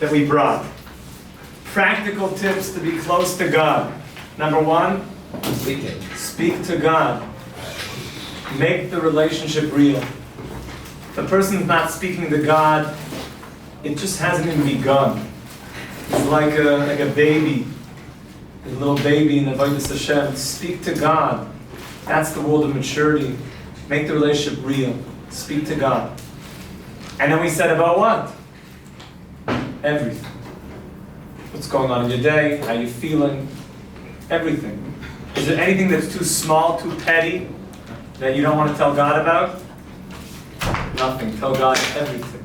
that we brought. Practical tips to be close to God. Number one, speak to God. Make the relationship real. If a person's not speaking to God, it just hasn't even begun. It's like a baby, a little baby in the Avodas Hashem. Speak to God. That's the world of maturity. Make the relationship real. Speak to God. And then we said about what? Everything. What's going on in your day? How you feeling? Everything. Is there anything that's too small, too petty, that you don't want to tell God about? Nothing. Tell God everything.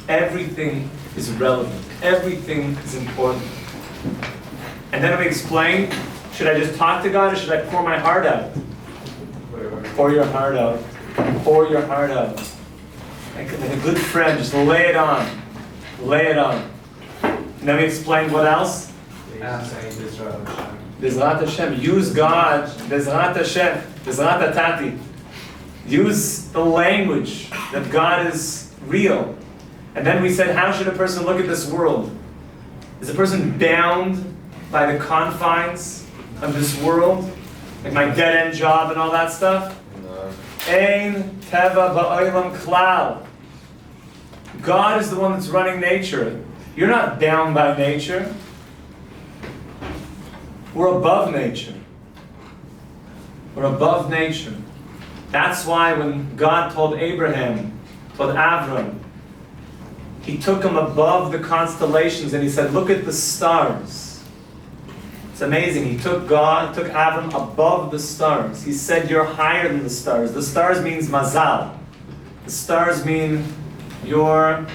Everything is relevant. Everything is important. And then we explain, should I just talk to God or should I pour my heart out? Pour your heart out. Pour your heart out. Like a good friend, just lay it on. Lay it on. And then we explained what else? Bezrat Hashem. Use God. Bezrat Hashem. Bezrat Atati. Use the language that God is real. And then we said, how should a person look at this world? Is a person bound by the confines of this world? Like my dead-end job and all that stuff? Ein teva ba'olam klal. God is the one that's running nature. You're not bound by nature. We're above nature. We're above nature. That's why when God told Abraham, told Avram, he took him above the constellations and he said, look at the stars. It's amazing. He took Avram above the stars. He said, you're higher than the stars. The stars means mazal. The stars mean you're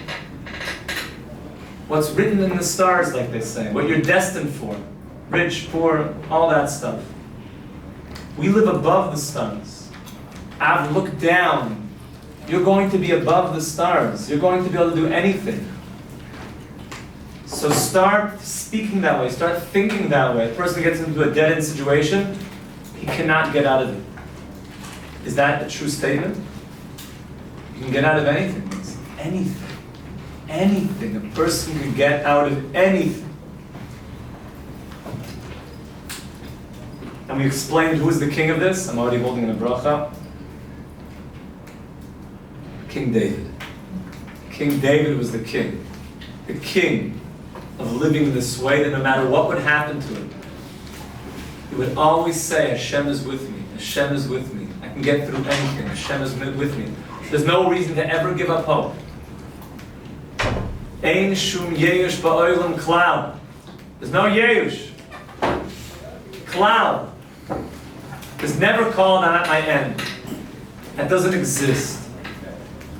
what's written in the stars, like they say. What you're destined for. Rich, poor, all that stuff. We live above the stars. Avram, look down. You're going to be above the stars. You're going to be able to do anything. So start speaking that way. Start thinking that way. A person gets into a dead-end situation, he cannot get out of it. Is that a true statement? You can get out of anything. Anything. Anything. A person can get out of anything. And we explained who is the king of this. I'm already holding in a bracha. King David. King David was the king. The king of living this way, that no matter what would happen to him, he would always say, Hashem is with me. Hashem is with me. I can get through anything. Hashem is with me. There's no reason to ever give up hope. Ein shum yeyush ba'olam klal. There's no yeyush. Klal. There's never called I'm at my end. That doesn't exist.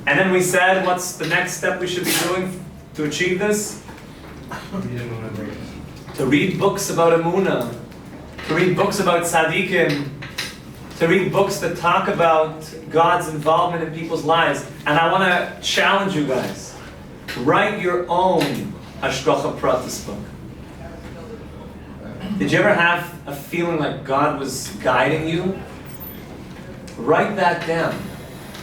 And then we said, what's the next step we should be doing to achieve this? To read books about Emunah. To read books about tzaddikim. To read books that talk about God's involvement in people's lives. And I want to challenge you guys. Write your own Hashgacha Pratis book. Did you ever have a feeling like God was guiding you? Write that down.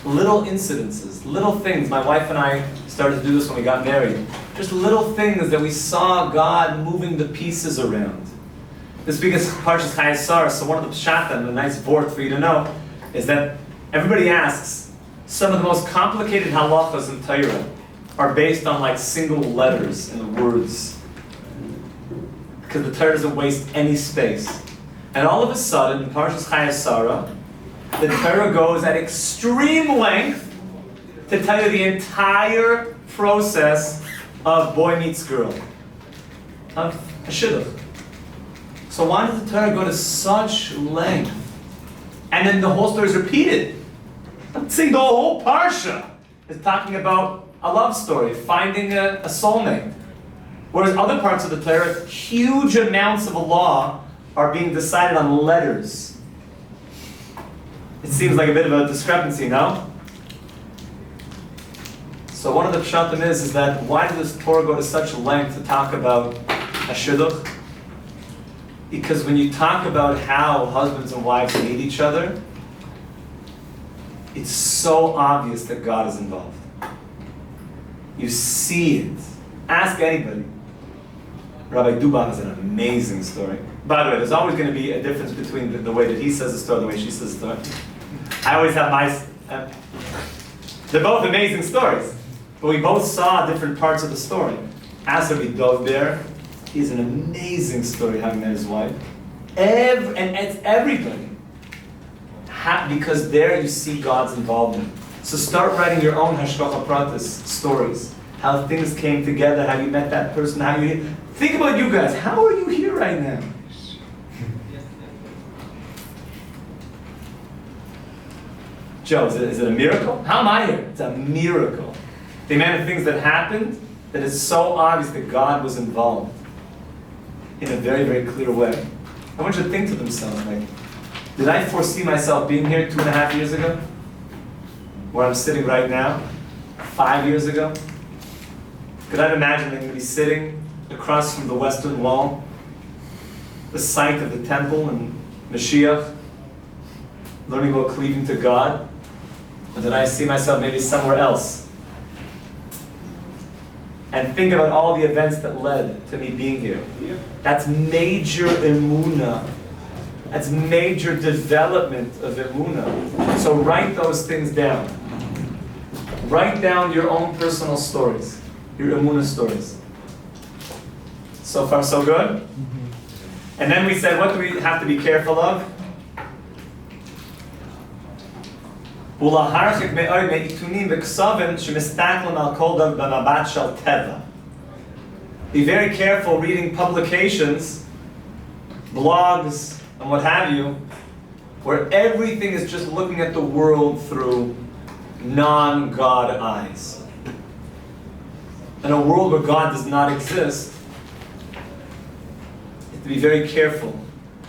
Little incidences, little things. My wife and I started to do this when we got married. Just little things that we saw God moving the pieces around. This week is Parshas Chayesar, so one of the pshatim, the nice vort for you to know, is that everybody asks, some of the most complicated halachas in Torah are based on like single letters in the words. Because the Torah doesn't waste any space. And all of a sudden, in Parshas Chayesar, the Torah goes at extreme length to tell you the entire process of boy meets girl, of a shidduch. So why does the Torah go to such length? And then the whole story is repeated. I'm saying the whole parsha is talking about a love story, finding a soulmate. Whereas other parts of the Torah, huge amounts of the law are being decided on letters. It seems like a bit of a discrepancy, no? So one of the pshatim is that why does Torah go to such length to talk about a shidduch? Because when you talk about how husbands and wives meet each other, it's so obvious that God is involved. You see it. Ask anybody. Rabbi Dubach has an amazing story. By the way, there's always going to be a difference between the way that he says the story and the way she says the story. I always have my... they're both amazing stories, but we both saw different parts of the story. Ask Rabbi Dov there. He has an amazing story how he met his wife. And it's everybody. Because there you see God's involvement. So start writing your own Hashgacha Pratis stories. How things came together, how you met that person, how you... Think about you guys. How are you here right now? Joe, is it a miracle? How am I here? It's a miracle. The amount of things that happened, that is so obvious that God was involved in a very, very clear way. I want you to think to themselves, like, did I foresee myself being here 2.5 years ago? Where I'm sitting right now? 5 years ago? Could I imagine I'm going to be sitting across from the Western Wall, the site of the temple in Mashiach, learning about cleaving to God? Or did I see myself maybe somewhere else? And think about all the events that led to me being here. That's major emunah. That's major development of emunah. So write those things down. Write down your own personal stories, your emunah stories. So far, so good? Mm-hmm. And then we said, what do we have to be careful of? Be very careful reading publications, blogs, and what have you, where everything is just looking at the world through non-God eyes. In a world where God does not exist, you have to be very careful,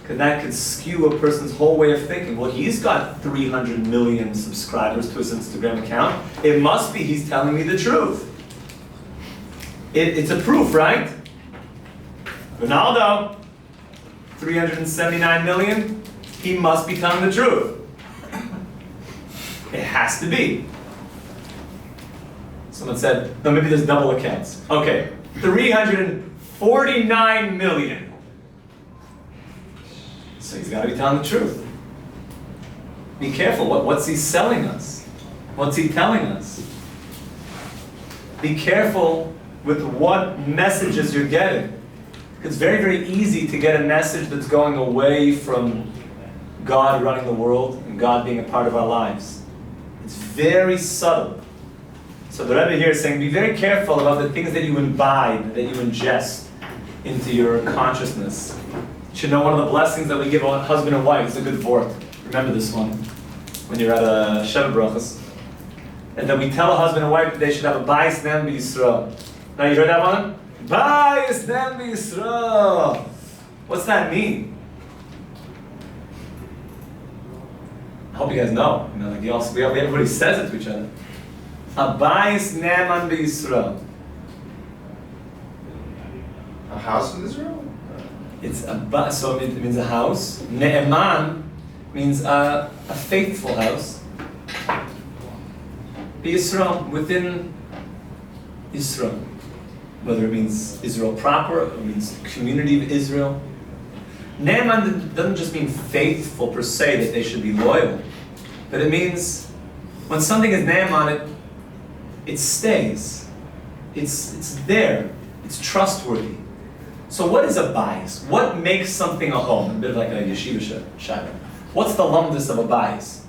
because that could skew a person's whole way of thinking. Well, he's got 300 million subscribers to his Instagram account. It must be he's telling me the truth. It's a proof, right? Ronaldo, 379 million, he must be telling the truth. It has to be. Someone said, no, maybe there's double accounts. Okay, 349 million. So he's got to be telling the truth. Be careful, what's he selling us? What's he telling us? Be careful with what messages you're getting. It's very, very easy to get a message that's going away from God running the world and God being a part of our lives. It's very subtle. So the Rebbe here is saying, be very careful about the things that you imbibe, that you ingest into your consciousness. You should know one of the blessings that we give on husband and wife is a good vort. Remember this one when you're at a Sheva Brachas. And that we tell a husband and wife that they should have a bayis nem b'Yisrael. Now you heard that one? Bayis nem b'Yisrael. What's that mean? I hope you guys know. You know, like everybody says it to each other. A bayis ne'eman b'Yisrael. A house in Israel? It's so it means a house. Ne'eman means a faithful house. B'Yisrael, within Israel. Whether it means Israel proper, or it means the community of Israel. Ne'eman doesn't just mean faithful per se, that they should be loyal. But it means when something is ne'eman, it stays. It's there. It's trustworthy. So what is a bayis? What makes something a home? A bit like a yeshiva shayla. What's the lumdus of a bayis?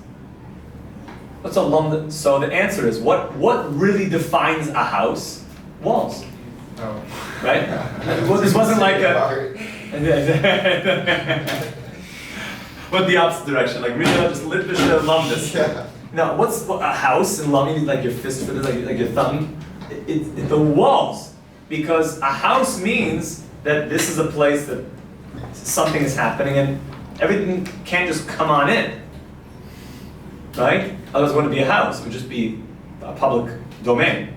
What's a lumdus? So the answer is, what really defines a house? Walls. Oh. Right? Well, this wasn't like a... What the opposite direction? Like really just litvisha lumdus. Yeah. No, what's a house in lumdus? Like your fist for this, like your thumb. It's the walls. Because a house means that this is a place that something is happening and everything can't just come on in. Right? Otherwise it wouldn't be a house, it would just be a public domain.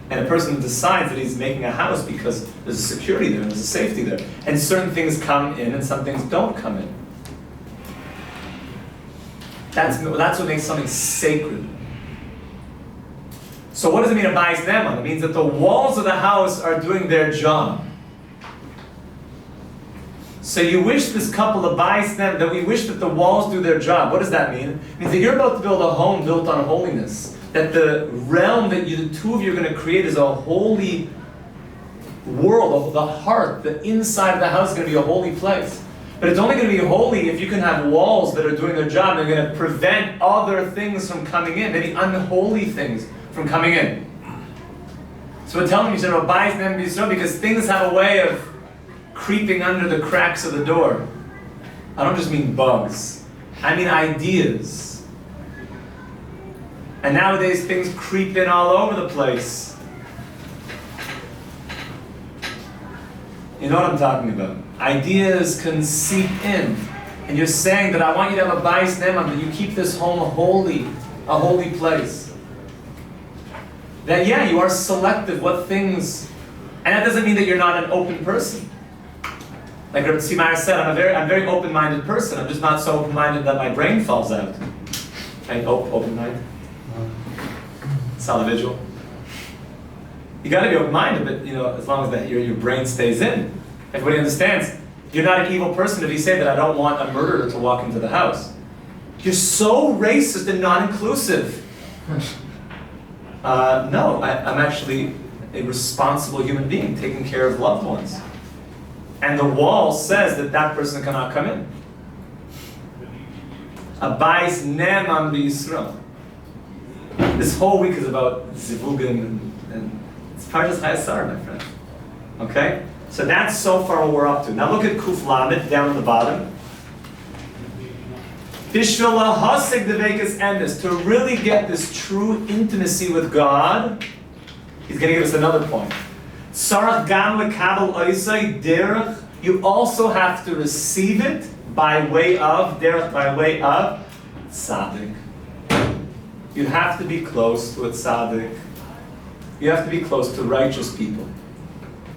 And a person decides that he's making a house because there's a security there, and there's a safety there. And certain things come in and some things don't come in. That's what makes something sacred. So what does it mean, a bayis ne'eman? It means that the walls of the house are doing their job. So you wish this couple of bayis ne'eman, that we wish that the walls do their job. What does that mean? It means that you're about to build a home built on holiness. That the realm that the two of you are going to create is a holy world. The heart, the inside of the house is going to be a holy place. But it's only going to be holy if you can have walls that are doing their job. They're going to prevent other things from coming in, maybe unholy things from coming in. So we're telling you, because things have a way of creeping under the cracks of the door. I don't just mean bugs. I mean ideas. And nowadays things creep in all over the place. You know what I'm talking about. Ideas can seep in. And you're saying that I want you to have a bayis ne'eman, that you keep this home holy, a holy place. That yeah, you are selective what things, and that doesn't mean that you're not an open person. Like Rabbi Tzimar said, I'm a very open-minded person. I'm just not so open-minded that my brain falls out. Right? Open-minded? Solid visual. You got to be open-minded, but as long as your brain stays in. Everybody understands. You're not an evil person if you say that I don't want a murderer to walk into the house. You're so racist and non-inclusive. No, I'm actually a responsible human being taking care of loved ones. And the wall says that that person cannot come in. A bayis ne'eman b'Yisrael. This whole week is about zivugim and it's Parshas Chayesar, my friend. Okay? So that's so far what we're up to. Now look at Kuf Lamed down at the bottom. Bishvil lahasig deveikus emes, to really get this true intimacy with God, he's going to give us another point. Sarach gam lekabel oisai derech, you also have to receive it by way of derech, by way of tzaddik. You have to be close to a tzaddik. You have to be close to righteous people.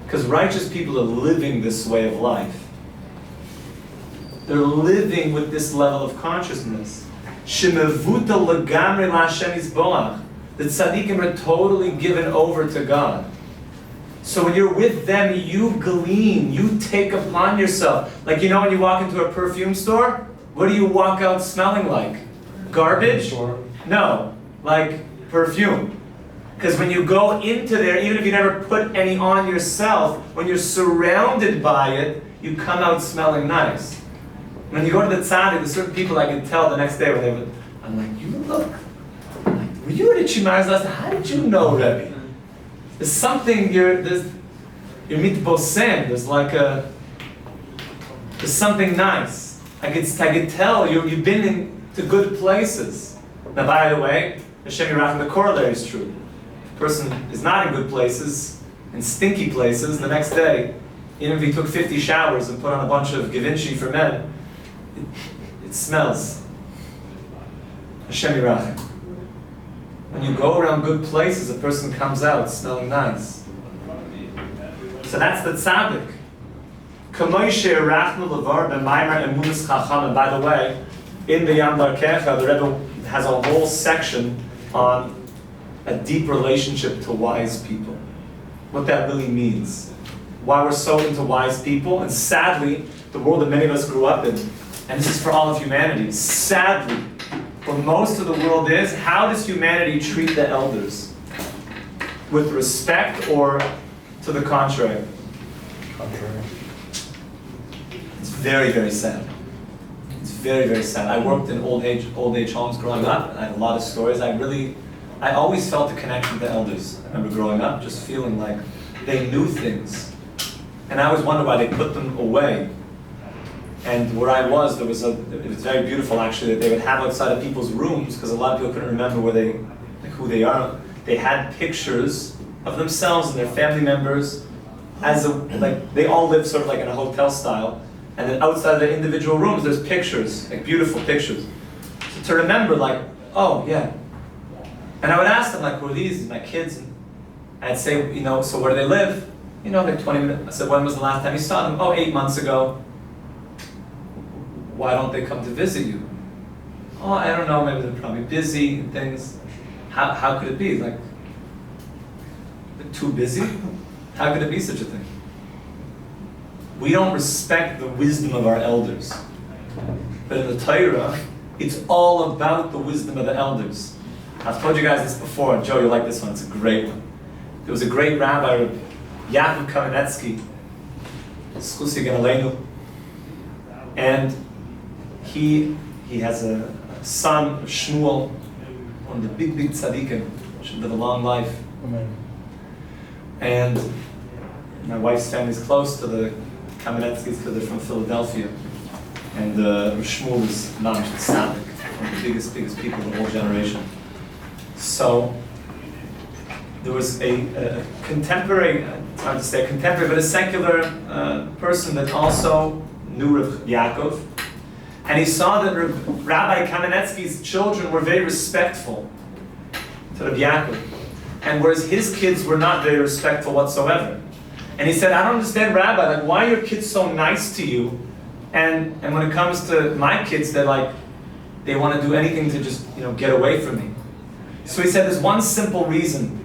Because righteous people are living this way of life. They're living with this level of consciousness. Shemevuta legamre laHashem yisboach. The tzaddikim are totally given over to God. So when you're with them, you glean, you take upon yourself. Like when you walk into a perfume store, what do you walk out smelling like? Garbage? No, like perfume. Because when you go into there, even if you never put any on yourself, when you're surrounded by it, you come out smelling nice. When you go to the tzaddik, there's certain people I can tell the next day when they would, I'm like, you look, were you at Shimar's last night? How did you know, Rebbe? There's something, you're mitbosem, there's something nice. I could tell you've been to good places. Now by the way, Hashem Yirachim, the corollary is true. If a person is not in good places, in stinky places, the next day, even if he took 50 showers and put on a bunch of Givenchy for men, it smells. Hashem Yirachim. When you go around good places, a person comes out smelling nice. So that's the tzaddik. And by the way, in the Darkecha, the Rebbe has a whole section on a deep relationship to wise people. What that really means. Why we're so into wise people. And sadly, the world that many of us grew up in, and this is for all of humanity, sadly, where most of the world is, how does humanity treat the elders? With respect or to the contrary? Contrary. It's very, very sad. It's very, very sad. I worked in old age homes growing up, and I have a lot of stories. I always felt a connection to the elders. I remember growing up, just feeling like they knew things. And I always wondered why they put them away. And where I was, it was very beautiful actually, that they would have outside of people's rooms, because a lot of people couldn't remember who they are. They had pictures of themselves and their family members, they all lived sort of like in a hotel style. And then outside of their individual rooms, there's pictures, like beautiful pictures. So to remember, like, oh yeah. And I would ask them, like, who are these? My kids. And I'd say, so where do they live? Like 20 minutes. I said, when was the last time you saw them? Oh, 8 months ago. Why don't they come to visit you? Oh, I don't know, maybe they're probably busy and things. How could it be? Like, too busy? How could it be such a thing? We don't respect the wisdom of our elders. But in the Torah, it's all about the wisdom of the elders. I've told you guys this before. Joe, you'll like this one. It's a great one. There was a great rabbi, Yaakov Kamenetsky, Schusi Ganaleinu, and he has a son, Shmuel, one of the big tzaddikim, should live a long life. Amen. And my wife's family is close to the Kamenetskys because they're from Philadelphia. And Shmuel is not a tzaddik, one of the biggest people of the whole generation. So there was a contemporary, it's hard to say contemporary, but a secular person that also knew Rav Yaakov. And he saw that Rabbi Kamenetsky's children were very respectful to Rav Yaakov. And whereas his kids were not very respectful whatsoever. And he said, I don't understand, Rabbi, like, why are your kids so nice to you? And when it comes to my kids, they're like, they want to do anything to just, get away from me. So he said, there's one simple reason.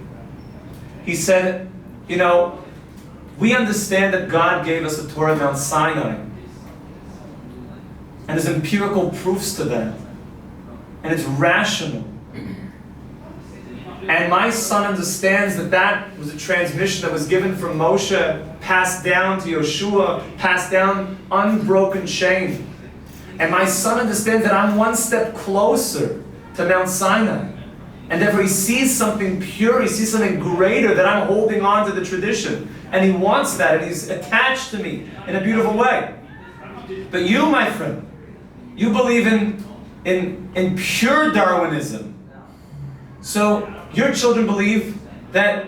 He said, we understand that God gave us the Torah on Mount Sinai. And there's empirical proofs to that. And it's rational. And my son understands that that was a transmission that was given from Moshe, passed down to Yeshua, passed down unbroken chain. And my son understands that I'm one step closer to Mount Sinai. And therefore he sees something pure, he sees something greater, that I'm holding on to the tradition. And he wants that, and he's attached to me in a beautiful way. But you, my friend, you believe in pure Darwinism. So your children believe that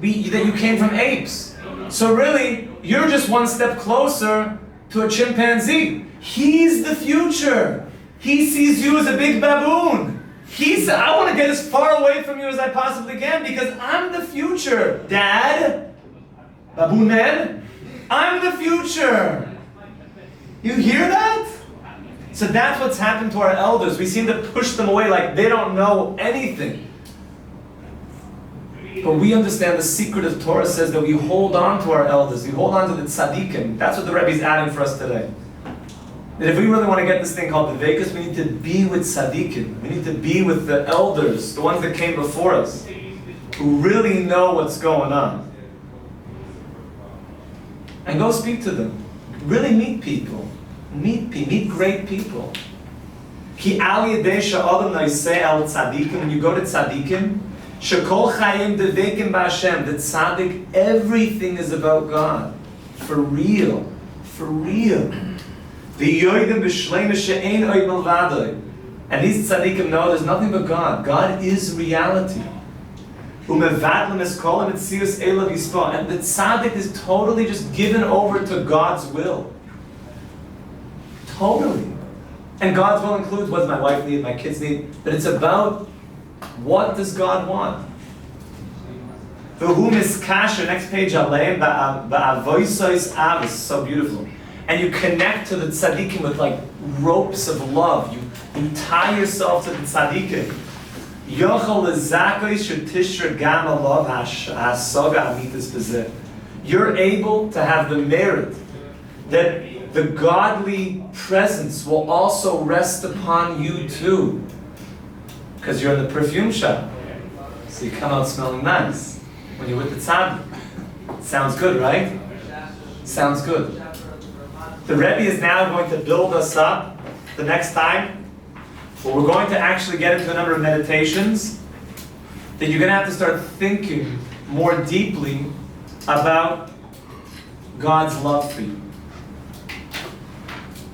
you came from apes. So really, you're just one step closer to a chimpanzee. He's the future. He sees you as a big baboon. He said, I want to get as far away from you as I possibly can because I'm the future. Dad, baboon man, I'm the future. You hear that? So that's what's happened to our elders. We seem to push them away like they don't know anything. But we understand the secret of Torah says that we hold on to our elders. We hold on to the tzaddikim. That's what the Rebbe is adding for us today. That if we really want to get this thing called Darkecha, we need to be with tzaddikim. We need to be with the elders, the ones that came before us, who really know what's going on. And go speak to them. Really meet people. Meet great people. Ki al yedei she'adam noiseh el tzaddikim. When you go to tzaddikim, shekol chayim devekim b'Hashem. The tzaddik, everything is about God. For real. For real. V'yoydim b'shleima she'ein oid milvadoi. And these tzaddikim know there's nothing but God. God is reality. Umevadlim eskolim etzius elav yispa. And the tzaddik is totally just given over to God's will. Totally. And God's will includes what does my wife need, my kids need. But it's about what does God want. V'hu miskasher, next page, aleim ba'avoisois avos. So beautiful. And you connect to the tzaddikim with like ropes of love. You tie yourself to the tzaddikim. Yochel lezakoi shetishra gam alav hasoga amitas bezeh. You're able to have the merit that the godly presence will also rest upon you too. Because you're in the perfume shop. So you come out smelling nice when you're with the tzaddik. Sounds good, right? Sounds good. The Rebbe is now going to build us up the next time. But we're going to actually get into a number of meditations that you're going to have to start thinking more deeply about God's love for you.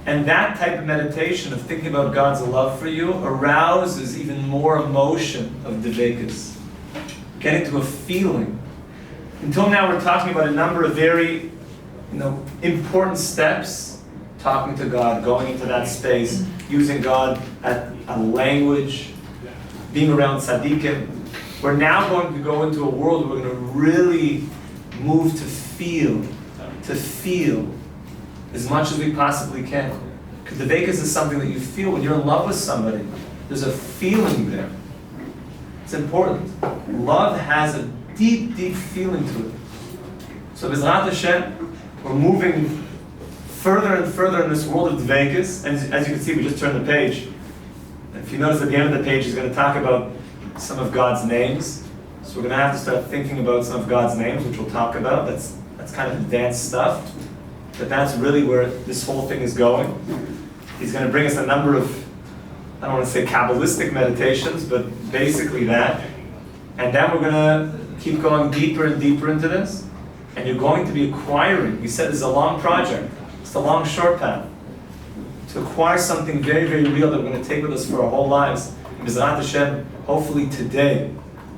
And that type of meditation of thinking about God's love for you arouses even more emotion of Darkecha. Getting to a feeling. Until now we're talking about a number of very important steps. Talking to God, going into that space, using God as a language, being around tzaddikim. We're now going to go into a world where we're going to really move to feel as much as we possibly can. Because the Darkecha is something that you feel when you're in love with somebody. There's a feeling there. It's important. Love has deep, deep feeling to it. So B'ezrat Hashem, we're moving further and further in this world of Dvekas. And as you can see, we just turned the page. If you notice at the end of the page, he's going to talk about some of God's names. So we're going to have to start thinking about some of God's names, which we'll talk about. That's kind of advanced stuff. But that's really where this whole thing is going. He's going to bring us a number of, I don't want to say Kabbalistic meditations, but basically that. And then we're going to keep going deeper and deeper into this. And you're going to be acquiring, we said this is a long project. It's a long, short path. To acquire something very, very real that we're going to take with us for our whole lives. And B'ezrat Hashem, hopefully today,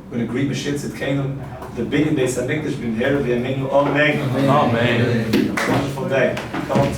we're going to greet Mashiach Tzidkenu, the Binyan Beis HaMikdash, B'mheira V'yameinu, Amen. Amen. Wonderful day. Come on to